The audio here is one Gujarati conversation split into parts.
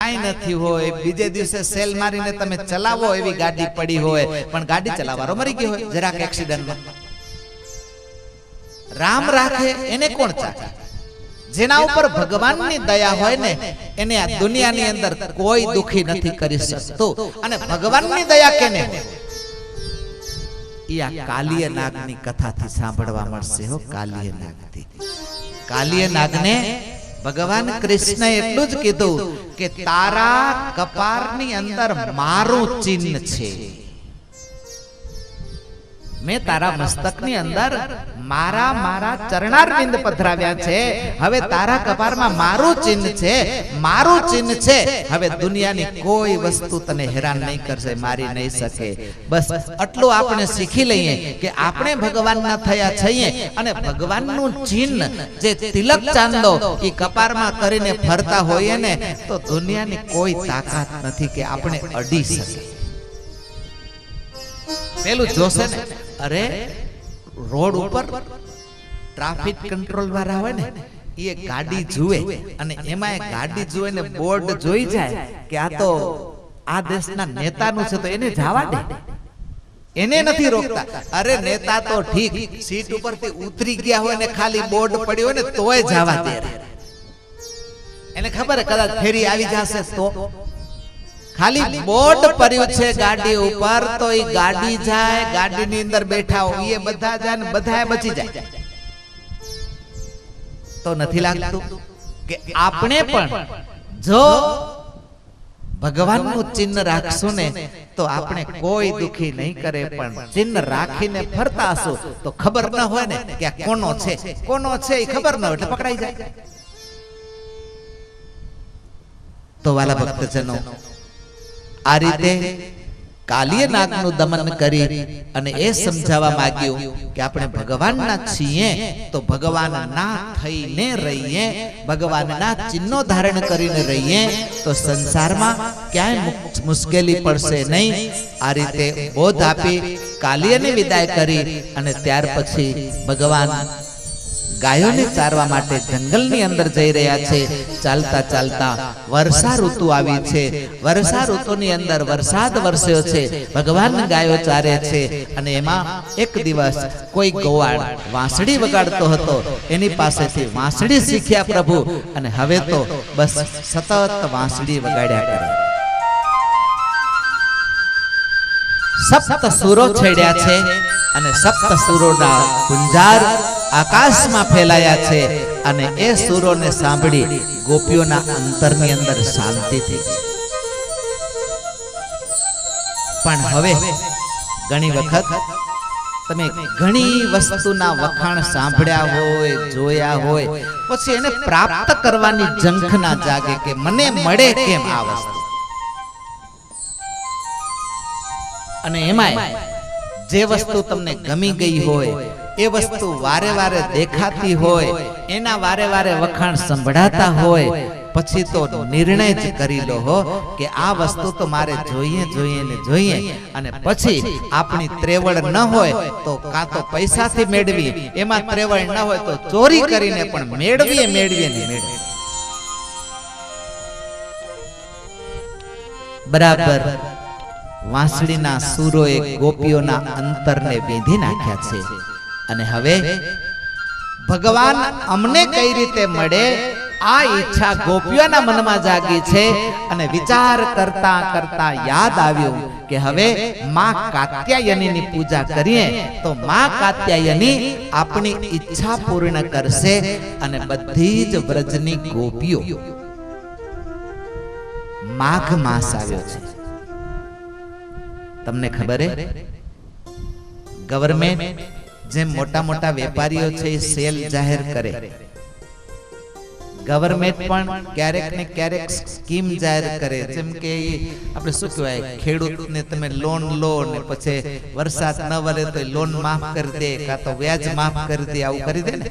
કાંઈ નથી હોય, બીજે દિવસે સેલ મારીને તમે ચલાવો એવી ગાડી પડી હોય, પણ ગાડી ચલાવવાનો મરી ગયો હોય જરાક એક્સિડન્ટમાં. રામ રાખે એને કોણ ચાખે? જેના ઉપર ભગવાનની દયા હોય ને એને આ દુનિયાની અંદર કોઈ દુખી નથી કરી શકતું. અને ભગવાનની દયા કેને હોય? આ કાલિય નાગની કથાથી સાંભળવા મળશે હો. કાલિય નાગથી. કાલિય નાગને ભગવાન કૃષ્ણએ એટલું જ કીધું કે તારા કપાળની અંદર મારું ચિહ્ન છે, મેં તારા મસ્તકની અંદર મારા ચરણારવિંદ પધરાવ્યા છે. હવે તારા કપાળમાં મારું ચિહ્ન છે, મારું ચિહ્ન છે. હવે દુનિયાની કોઈ વસ્તુ તને હેરાન નહીં કરશે, મારી નહીં શકે. બસ આટલું આપણે શીખી લઈએ કે આપણે ભગવાનના થયા છીએ અને ભગવાનનું ચિહ્ન જે તિલક ચાંદો એ કપાળમાં કરીને ફરતા હોઈએ ને તો દુનિયાની કોઈ તાકાત નથી કે આપણે અડી શકે. પેલું જોશે ને, અરે રોડ ઉપર ટ્રાફિક કંટ્રોલ વાળા હોય ને એ ગાડી જુએ અને એમાં ગાડી જુએ ને બોર્ડ જોઈ જાય કે આ તો આ દેશના નેતાનું છે તો એને જવા દે, એને નથી રોકતા. અરે નેતા તો ઠીક સીટ ઉપરથી ઉતરી ગયા હોય ને ખાલી બોર્ડ પડ્યું હોય ને તોય જવા દે. એને ખબર કદાચ ફેરી આવી જશે તો ખાલી બોર્ડ પડ્યું છે ગાડી ઉપર તો એ ગાડી જાય, ગાડીની અંદર બેઠા હોય એ બધા જાય ને બધા બચી જાય. તો નથી લાગતું કે આપણે પણ જો ભગવાનનું ચિહ્ન રાખશું ને તો આપણે કોઈ દુખી નહીં કરે, પણ ચિહ્ન રાખીને ફરતા હશું તો ખબર ન હોય ને કે આ કોનો છે, કોનો છે એ ખબર ન હોય એટલે પકડાઈ જાય. તો વાલા ભક્તજનો, આ રીતે કાલિય નાગનું દમન કરી અને એ સમજાવવા માંગ્યું કે આપણે ભગવાનના છીએ તો ભગવાનના થઈને રહીએ, ભગવાનના ચિહ્નો ધારણ કરીને રહીએ તો સંસારમાં ક્યાંય મુશ્કેલી પડશે નહીં. આ રીતે બોધ આપી કાલિયને વિદાય કરી અને ત્યાર પછી ભગવાન ગાયોને ચારવા માટે જંગલની અંદર જઈ રહ્યા છે. ચાલતા ચાલતા વર્ષા ઋતુ આવી છે. વર્ષા ઋતુની અંદર વરસાદ વરસ્યો છે, ભગવાન ગાયો ચારે છે. અને એમાં એક દિવસ કોઈ ગોવાળ વાંસળી વગાડતો હતો, એની પાસેથી વાંસળી શીખ્યા પ્રભુ અને હવે તો બસ સતત વાંસળી વગાડ્યા કરે. સપ્ત સુરો છેડ્યા છે અને સપ્ત સુરોના ગુંજાર આકાશમાં ફેલાયા છે. અને એ સુરોને સાંભળી ગોપીઓના અંતરની અંદર શાંતિ થઈ. પણ હવે ઘણી વખત તમે ઘણી વસ્તુના વખાણ સાંભળ્યા હોય, જોયા હોય, પછી એને પ્રાપ્ત કરવાની ઝંખ ના જાગે કે મને મળે કેમ આ વસ્તુ. અને એમાંય જે વસ્તુ તમને ગમી ગઈ હોય, એ વસ્તુ વારે વારે દેખાતી હોય, એના વારે વારે વખાણ સંભળાતા હોય, પછી તો નિર્ણય જ કરી લો હો કે આ વસ્તુ તો મારે જોઈએ જોઈએ ને જોઈએ. અને પછી આપણી ત્રેવડ ન હોય તો કાં તો પૈસાથી મેળવી, એમાં ત્રેવડ ન હોય તો ચોરી કરીને પણ મેળવીએ ને મેળવીએ. બરાબર વાંસળીના સુરોએ ગોપીઓના અંતરને વેધી નાખ્યા છે. અને હવે ભગવાન અમને કઈ રીતે મળે આ ઈચ્છા ગોપીઓના મનમાં જાગી છે. અને વિચાર કરતા કરતા યાદ આવ્યું કે હવે માં કાત્યાયનીની પૂજા કરીએ તો માં કાત્યાયની આપણી ઈચ્છા પૂર્ણ કરશે. અને બધી જ વ્રજની ગોપીઓ, માઘ માસ આવ્યો છે, તમને ખબર હે ગવર્મેન્ટ જેમ મોટા મોટા વેપારીઓ છે એ સેલ જાહેર કરે, ગવર્મેન્ટ પણ ક્યારેક ને ક્યારેક સ્કીમ જાહેર કરે. જેમ કે આપણે શું કહેવાય, ખેડૂતને તમે લોન લો ને પછી વરસાદ ન વરે તો લોન માફ કરી દે, કાં તો વ્યાજ માફ કરી દે, આવું કરી દે ને.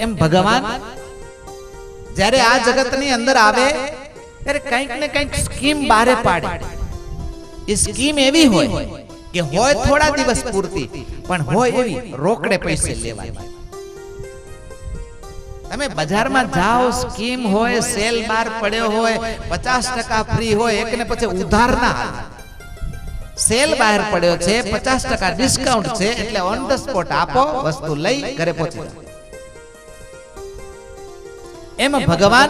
એમ ભગવાન જ્યારે આ જગતની અંદર આવે ત્યારે કંઈક ને કંઈક સ્કીમ બહાર પાડે. એ સ્કીમ એવી હોય કે હોય થોડા દિવસ પૂરતી, પણ હોય એવી રોકડે પૈસે લેવાની. તમે બજારમાં જાઓ, સ્કીમ હોય, સેલ બાર પડ્યો હોય, 50% ફ્રી હોય, એકને પછી ઉધાર ના હાલે. સેલ બહાર પડ્યો છે, 50% ડિસ્કાઉન્ટ છે, એટલે ઓન ધ સ્પોટ આપો, વસ્તુ લઈ ઘરે પહોંચી જાઓ. એમાં ભગવાન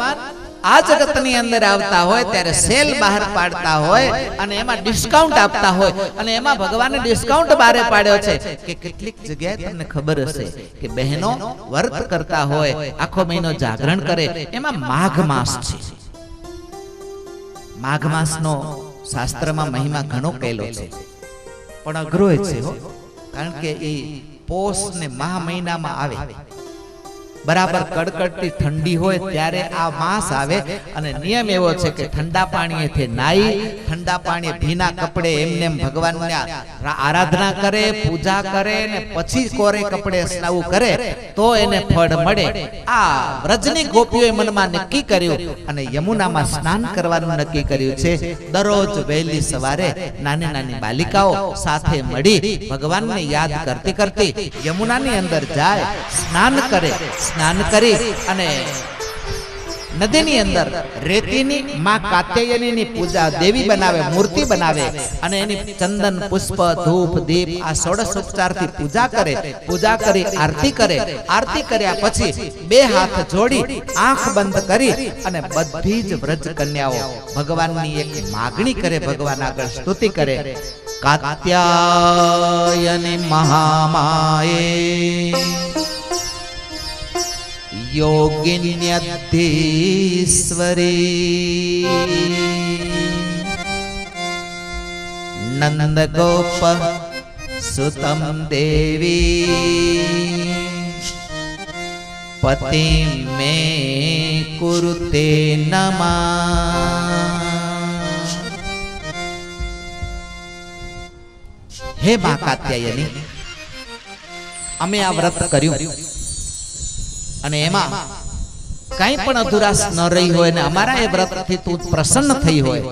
આ જગતની અંદર આવતા હોય ત્યારે સેલ બહાર પાડતા હોય અને એમાં ડિસ્કાઉન્ટ આપતા હોય, અને એમાં ભગવાને ડિસ્કાઉન્ટ બહાર પાડ્યો છે કે કેટલીક જગ્યાએ તમને ખબર હશે કે બહેનો વ્રત કરતા હોય, આખો મહિનો જાગરણ કરે, એમાં માઘ માસ છે. માઘ માસનો શાસ્ત્રમાં મહિમા ઘણો કહેલો છે, પણ અઘરો છે હો, કારણ કે એ પોષ ને મહા મહિનામાં આવે, બરાબર કડકડતી ઠંડી હોય ત્યારે આ માસ આવે. અને નિયમ એવો છે કે ઠંડા પાણીએથી નાઈ, ઠંડા પાણી ભીના કપડે એમને ભગવાનને આરાધના કરે, પૂજા કરે ને પછી કોરે કપડે સ્નાવું કરે તો એને ફળ મળે. આ વ્રજની ગોપીઓએ મનમાં નક્કી કર્યું અને યમુનામાં સ્નાન કરવાનું નક્કી કર્યું છે. દરરોજ વહેલી સવારે નાની નાની બાલિકાઓ સાથે મળી ભગવાનને યાદ કરતી કરતી યમુનાની અંદર જાય, સ્નાન કરે. સ્નાન કરી અને નદીની અંદર રેતીની માં કાત્યાયનીની પૂજા દેવી બનાવે, મૂર્તિ બનાવે અને એની ચંદન, પુષ્પ, ધૂપ, દીપ આ 16 ઉપચારથી પૂજા કરે. પૂજા કરી આરતી કરે. આરતી કર્યા પછી 2 હાથ જોડી આંખ બંધ કરી અને બધી જ વ્રજ કન્યાઓ ભગવાનની એક માગણી કરે, ભગવાન આગળ સ્તુતિ કરે. કાત્યાયની મહામાયે યોગિન્યધીશ્વરી નંદ ગોપ સુતમ દેવી પતિ મે કુરુતે નમઃ. હે મા કાત્યાયની, અમે આ વ્રત કર્યું અને એમાં કઈ પણ અધુરાશ ન રહી હોય ને અમારા એ વ્રતથી તું પ્રસન્ન થઈ હોય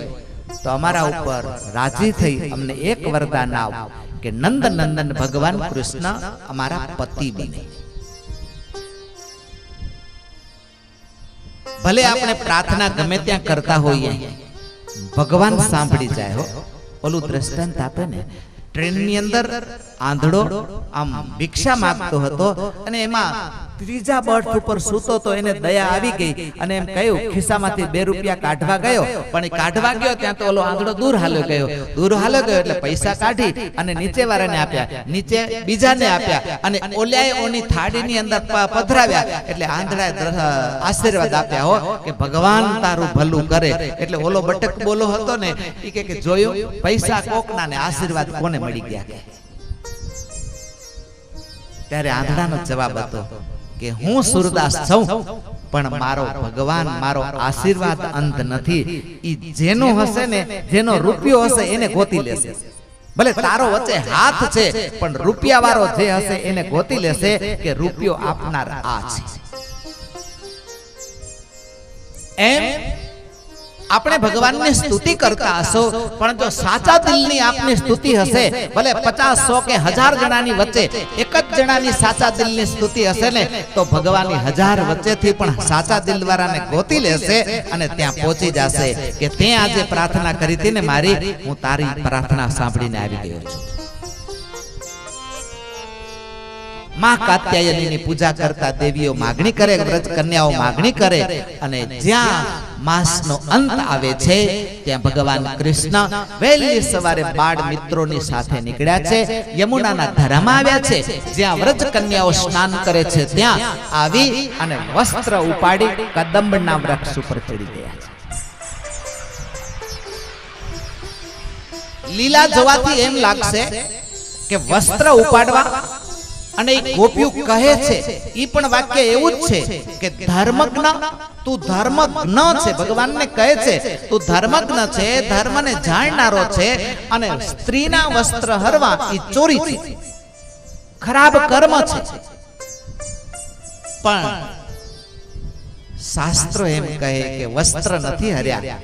તો અમારા ઉપર રાજી થઈ અમને એક વરદાન આપ કે નંદ નંદન ભગવાન કૃષ્ણ અમારા પતિ બને. ભલે આપણે પ્રાર્થના ગમે ત્યાં કરતા હોઈએ, ભગવાન સાંભળી જાય હો. ઓલું દ્રષ્ટાંત આપે ને, ટ્રેનની અંદર આંધળો આમ ભિક્ષા માંગતો હતો અને એમાં ત્રીજા બર્થ ઉપર સૂતો તો એને દયા આવી ગઈ અને એમ કહ્યું ખિસ્સામાંથી 2 રૂપિયા કાઢવા ગયો, પણ એ કાઢવા ગયો ત્યાં તો ઓલો આંધળો દૂર હાલ્યો ગયો એટલે પૈસા કાઢી અને નીચે વાળાને આપ્યા, નીચે બીજાને આપ્યા અને ઓલ્યાએ ઓની થાળીની અંદર પધરાવ્યા. એટલે આંધળાએ આશીર્વાદ આપ્યા હો કે ભગવાન તારું ભલું કરે. એટલે ઓલો બટક બોલો હતો ને એ કે જોયું પૈસા કોકના ને આશીર્વાદ કોને મળી ગયા. ત્યારે આંધળાનો જવાબ હતો કે હું સુરદાસ છું, પણ મારો ભગવાન, મારો આશીર્વાદ અંત નથી. ઈ જેનો હશે ને, જેનો રૂપિયો હશે એને ગોતી લેશે. ભલે તારો વચ્ચે હાથ છે પણ રૂપિયા વાળો જે હશે એને ગોતી લેશે કે રૂપિયો આપનાર આ છે. એમ આપણે ભગવાનની સ્તુતિ કરતા હશો, પણ જો સાચા દિલની આપની સ્તુતિ હશે, ભલે 50, 100 કે 1000 જણાની વચ્ચે એક જ જણાની સાચા દિલની સ્તુતિ હશે ને તો ભગવાનની 1000 વચ્ચેથી પણ સાચા દિલવાળાને ગોતી લેશે અને ત્યાં પહોંચી જશે કે તે આજે પ્રાર્થના કરી હતી ને મારી, હું તારી પ્રાર્થના સાંભળીને આવી ગયો છું. માં કાત્યાયનીની પૂજા કરતા દેવીઓ માગણી કરે, વ્રત કન્યાઓ માગણી કરે અને જ્યાં માસનો અંત આવે છે ત્યાં ભગવાન કૃષ્ણ વહેલી સવારે બાળ મિત્રોની સાથે નીકળ્યા છે, યમુનાના ધરામાં આવ્યા છે. જ્યાં વ્રત કન્યાઓ સ્નાન કરે છે ત્યાં આવી અને વસ્ત્ર ઉપાડી કદંબના વૃક્ષ ઉપર ચડી ગયા છે. લીલા જોવાથી એમ લાગશે કે વસ્ત્ર ઉપાડવા અને ગોપીઓ કહે છે, ઈ પણ વાક્ય એવું જ છે કે ધર્મજ્ઞ, તું ધર્મજ્ઞ છે. ભગવાનને કહે છે તું ધર્મજ્ઞ છે, ધર્મને જાણનારો છે અને સ્ત્રીના વસ્ત્ર હરવા ઈ ચોરી છે, ખરાબ કર્મ છે. પણ શાસ્ત્રો એમ કહે કે વસ્ત્ર નથી હર્યા,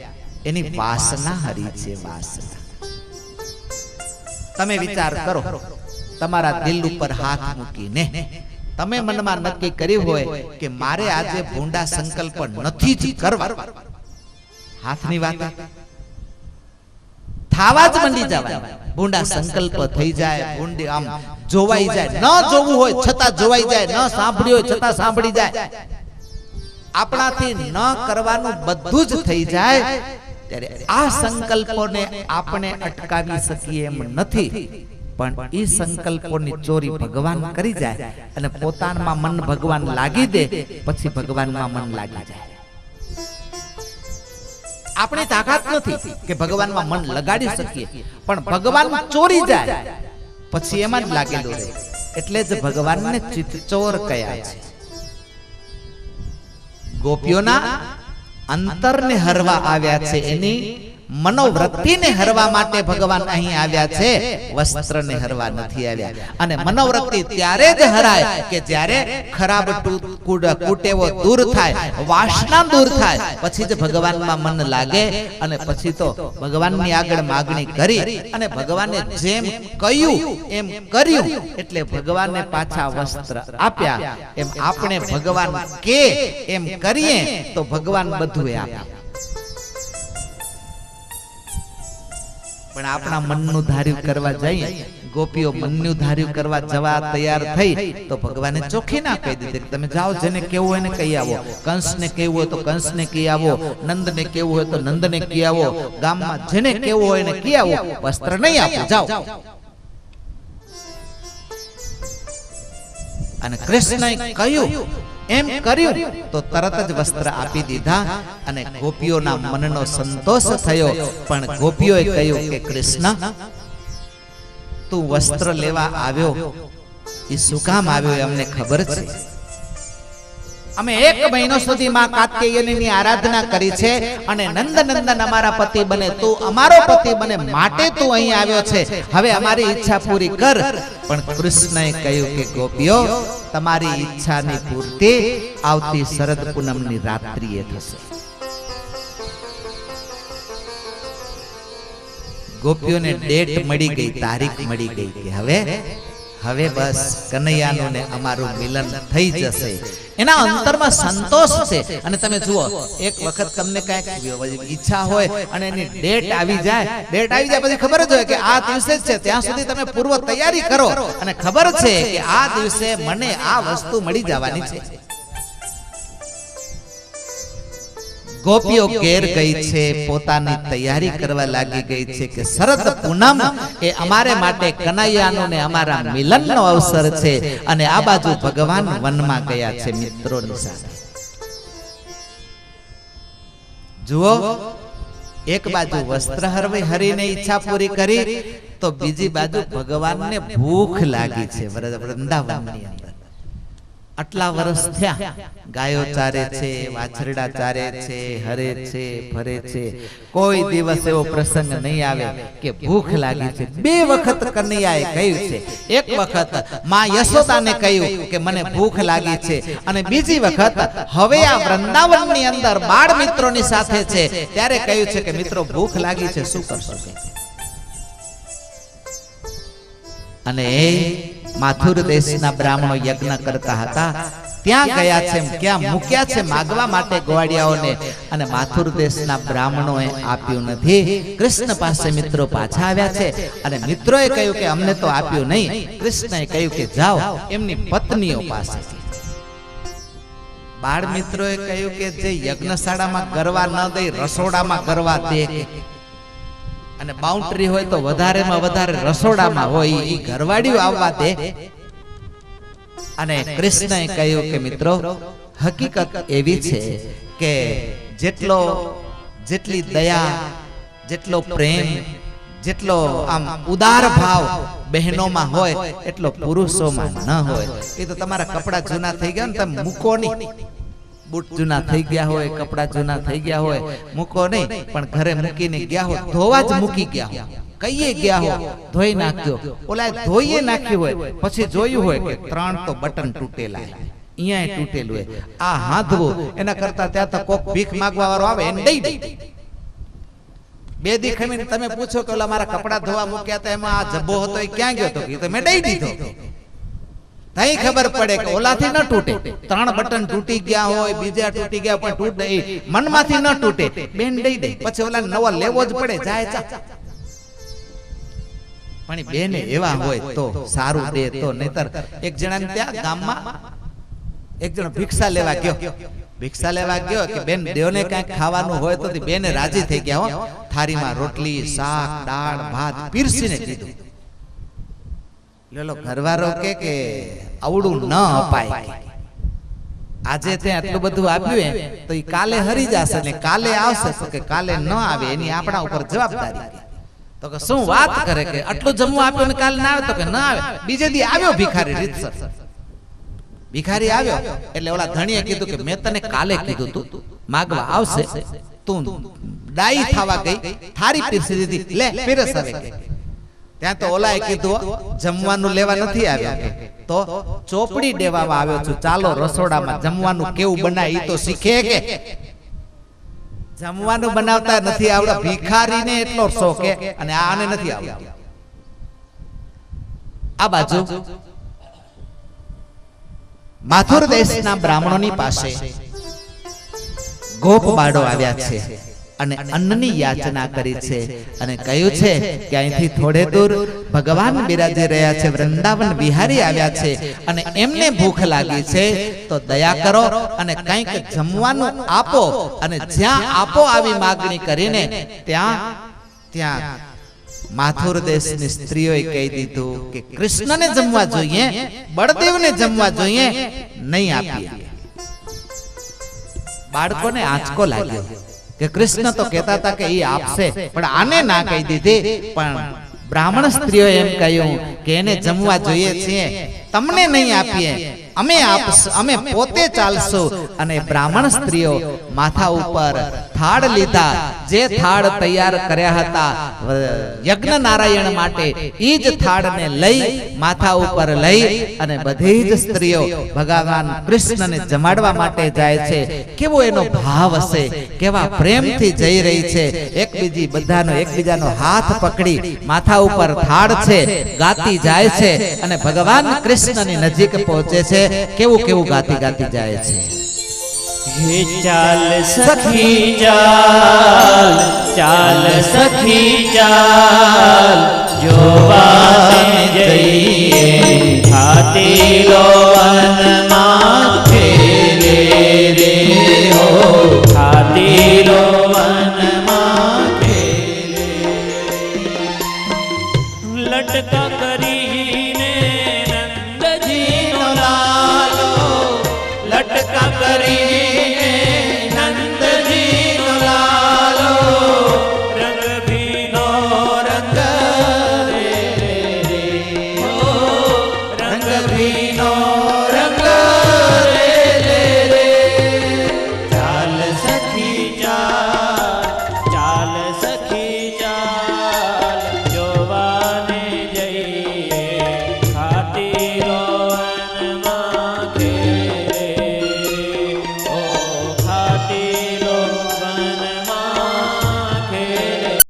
એની વાસના હરી છે. વાસના તમે વિચાર કરો, તમારા દિલ ઉપર હાથ મૂકીને તમે મનમાં નક્કી કર્યું હોય કે મારે આજે ભૂંડા સંકલ્પ નથી જ કરવા, હાથની વાત થાવા જ મંડી જવાય. ભૂંડા સંકલ્પ થઈ જાય, ભૂંડી આમ જોવાઈ જાય, ન જોવું હોય છતાં જોવાઈ જાય, ન સાંભળ્યું હોય છતાં સાંભળી જાય, આપણાથી ન કરવાનું બધું જ થઈ જાય, ત્યારે આ સંકલ્પોને આપણે અટકાવી શકીએ એમ નથી. પણ એ સંકલ્પોની ચોરી ભગવાન કરી જાય અને પોતાનામાં મન ભગવાન લાગી દે, પછી ભગવાનમાં મન લાગી જાય. આપણે તાકાત નથી કે ભગવાનમાં મન લગાડી શકીએ, પણ ભગવાન ચોરી જાય પછી એમાં જ લાગેલું રહે. એટલે જ ભગવાનને ચિત્તચોર કયા છે. ગોપીઓના અંતરને હરવા આવ્યા છે, એની મનોવૃત્તિને હરવા માટે ભગવાન અહીં આવ્યા છે, વસ્ત્રને હરવા નથી આવ્યા. અને મનોવૃત્તિ ત્યારે જ હરાય કે જ્યારે ખરાબ કુટેવો દૂર થાય, વાસના દૂર થાય, પછી જ ભગવાનમાં મન લાગે. અને પછી તો ભગવાનની આગળ માગણી કરી અને ભગવાને જેમ કહ્યું એમ કર્યું, એટલે ભગવાનને પાછા વસ્ત્ર આપ્યા. એમ આપણે ભગવાન કે એમ કરીએ તો ભગવાન બધું આપે. પણ આપણા મનનું ધાર્યું કરવા જઈએ, ગોપીઓ મનનું ધાર્યું કરવા જવા તૈયાર થઈ તો ભગવાને ચોખ્ખી ના કહી દીધી, તમે જાઓ, જેને કેવું હોય એને કહી આવો. કંસને કેવું હોય તો કંસને કહી આવો, નંદને કેવું હોય તો નંદને કહી આવો, ગામમાં જેને કેવું હોય એને કહી આવો, વસ્ત્ર નહીં આપો, જાઓ. અને કૃષ્ણએ કહ્યું એમ કર્યું તો તરત જ વસ્ત્ર આપી દીધા અને ગોપીઓના મનનો સંતોષ થયો. પણ ગોપીઓએ કહ્યું કે કૃષ્ણ, તું વસ્ત્ર લેવા આવ્યો એ શું કામ આવ્યો એ અમને ખબર છે. અમે 1 મહિનો સુધી માં કાત્યાયનીની આરાધના કરી છે અને નંદનંદન અમારા પતિ બને, તું અમારો પતિ બને માટે તું અહીં આવ્યો છે. હવે અમારી ઈચ્છા પૂરી કર. પણ કૃષ્ણએ કહ્યું કે ગોપીઓ, તમારી ઈચ્છાની પૂર્તિ આવતી શરદ પૂનમની રાત્રિએ થશે. ગોપીઓને ડેટ મળી ગઈ, તારીખ મળી ગઈ કે હવે બસ કનૈયાનું ને અમારું મિલન થઈ જશે. એના અંતરમાં સંતોષ છે. અને તમે જુઓ, એક વખત તમને કઈક ઈચ્છા હોય અને એની ડેટ આવી જાય પછી ખબર જ હોય કે આ દિવસે જ છે, ત્યાં સુધી તમે પૂર્વ તૈયારી કરો અને ખબર છે કે આ દિવસે મને આ વસ્તુ મળી જવાની છે. ગોપીઓ ઘેર ગઈ છે, પોતાની તૈયારી કરવા લાગી ગઈ છે કે શરદ પૂનમ એ અમારે માટે કનૈયાનો ને અમારા મિલનનો અવસર છે. અને આ બાજુ ભગવાન વનમાં ગયા છે મિત્રોની સાથે. જુઓ, એક બાજુ વસ્ત્ર હરીને ઈચ્છા પૂરી કરી તો બીજી બાજુ ભગવાનને ભૂખ લાગી છે વૃંદાવનની અંદર. આટલા વર્ષ થયા, ગાયો ચારે છે, વાછરડા ચારે છે, હરે છે, ફરે છે, કોઈ દિવસ એવો પ્રસંગ નહીં આવે કે ભૂખ લાગી છે. 2 વખત કનૈયાએ કહ્યું છે. એક વખત માં યશોદાને કહ્યું કે મને ભૂખ લાગી છે, અને બીજી વખત હવે આ વૃંદાવનની અંદર બાળ મિત્રોની સાથે છે ત્યારે કહ્યું છે કે મિત્રો ભૂખ લાગી છે, શું કરશો? અને માથુર દેશના બ્રાહ્મણો યજ્ઞ કરતા હતા, ત્યાં ગયા છે, ક્યાં મૂક્યા છે માગવા માટે ગોવાળિયાઓને, અને માથુર દેશના બ્રાહ્મણોએ આપ્યું નથી. કૃષ્ણ પાસે મિત્રો પાછા આવ્યા છે અને મિત્રોએ કહ્યું કે અમને તો આપ્યું નહીં. કૃષ્ણએ કહ્યું કે જાઓ એમની પત્નીઓ પાસે. બાળ મિત્રોએ કહ્યું કે જે યજ્ઞશાળામાં ગરવા ન દે, રસોડામાં ગરવા દે, અને બાઉન્ડ્રી હોય તો વધારેમાં વધારે રસોડામાં હોય એ ઘરવાડીઓ આવવા દે. અને કૃષ્ણએ કહ્યું કે મિત્રો, હકીકત એવી છે કે જેટલી દયા, જેટલો પ્રેમ, જેટલો આમ ઉદાર ભાવ બહેનોમાં હોય એટલો પુરુષોમાં ન હોય. એ તો તમારા કપડા જૂના થઈ ગયા ને તમે મૂકો નહીં, બૂટ જૂના થઈ ગયા હોય, કપડા જૂના થઈ ગયા હોય, મૂકો નહીં, પણ ઘરે મૂકીને ગયા હો, ધોવા જ મૂકી ગયા હો, કઈએ ગયા હો, ધોઈ નાખજો. ઓલા ધોઈએ નાખ્યું હોય પછી જોયું હોય કે 3 તો બટન તૂટેલા, અહીંયા તૂટેલું હોય, આ હાથવું એના કરતા ત્યાં તો કોક ભીખ માંગવા વાળો આવે એને દઈ દે. 2 દી ખમીને તમે પૂછો કે ઓલા મારા કપડા ધોવા મૂક્યા હતા એમાં આ જબ્બો હતો એ ક્યાં ગયો હતો? એ તો મેં દઈ દીધો. તઈ ખબર પડે કે ઓલાથી ન તૂટે, 3 બટન તૂટી ગયા હોય, બીજા તૂટી ગયા પણ તૂટે મનમાંથી ન તૂટે, બેન દઈ દે, પછી ઓલા નવો લેવો જ પડે, જાય ચા. પણ બેન એવા હોય તો સારું દે, તો નહીતર એક જણાને ત્યાં ગામમાં એક જણો ભિક્ષા લેવા ગયો કે બેન દેવને કઈક ખાવાનું હોય તો બેને રાજી થઈ ગયા હો, થારીમાં રોટલી શાક દાળ ભાત પીરસીને કીધું. લેલો ઘરવાળો કે આવડું ન અપાય, આજે ત્યાં આટલું બધું આપ્યું તો એ કાલે હરી જશે ને કાલે આવશે, તો કે કાલે ન આવે એની આપણા ઉપર જવાબદારી. તો કે શું વાત કરે કે આટલું જમવું આપ્યું ને કાલે ના આવે, તો કે ન આવે. બીજે દી આવ્યો ભિખારી રીતસર, ભિખારી આવ્યો એટલે ઓલા ધણીએ કીધું કે મેં તને કાલે કીધું તું માગવા આવશે, તું ડાઈ થવા ગઈ, થારી પીરસી દીધી, લે પીરસ આવે કે. ત્યાં તો ઓલાએ કીધું જમવાનું લેવા નથી આવ્યા, તો ચોપડી દેવામાં આવ્યો છું, ચાલો રસોડામાં જમવાનું કેવું બનાય ઈ તો શીખે કે. જમવાનું બનાવતા નથી આવડે, ભિખારીને એટલો શોખ અને આને નથી આવડતું. આ બાજુ માથુર દેશના બ્રાહ્મણોની પાસે ગોપ બાળો આવ્યા છે અને અન્નની યાચના કરી છે અને કહ્યું છે કે અહીંથી થોડે દૂર ભગવાન બિરાજી રહ્યા છે, વૃંદાવન વિહારી આવ્યા છે અને એમને ભૂખ લાગી છે, તો દયા કરો અને કંઈક જમવાનું આપો. અને જ્યાં આપો આવી માગણી કરીને ત્યાં માથુર દેશની સ્ત્રીઓએ કહી દીધું કે કૃષ્ણને જમવા જોઈએ, બળદેવને જમવા જોઈએ, નહીં આપીએ. બાળકોને આંચકો લાગ્યો કે કૃષ્ણ તો કહેતા હતા કે એ આપશે, પણ આને ના કહી દીધી. પણ બ્રાહ્મણ સ્ત્રીઓ એમ કહ્યું કે એને જમવા જોઈએ છીએ, તમને નહીં આપીએ, અમે પોતે ચાલશું. અને બ્રાહ્મણ સ્ત્રીઓ માથા ઉપર થાળ લીધા, જે થાળ તૈયાર કર્યા હતા યજ્ઞ નારાયણ માટે, એ જ થાળને લઈ માથા ઉપર લઈ અને બધી જ સ્ત્રીઓ ભગવાન કૃષ્ણને જમાડવા માટે જાય છે. કેવો એનો ભાવ હશે, કેવા પ્રેમથી જઈ રહી છે, એકબીજાનો હાથ પકડી માથા ઉપર થાળ છે, ગાતી જાય છે અને ભગવાન કૃષ્ણની નજીક પહોંચે છે. કેવું ગાતી જાય છે. હે ચાલ સખી ચાલ, ચાલ સખી ચાલ, જોવા જઈએ હાથી લો વન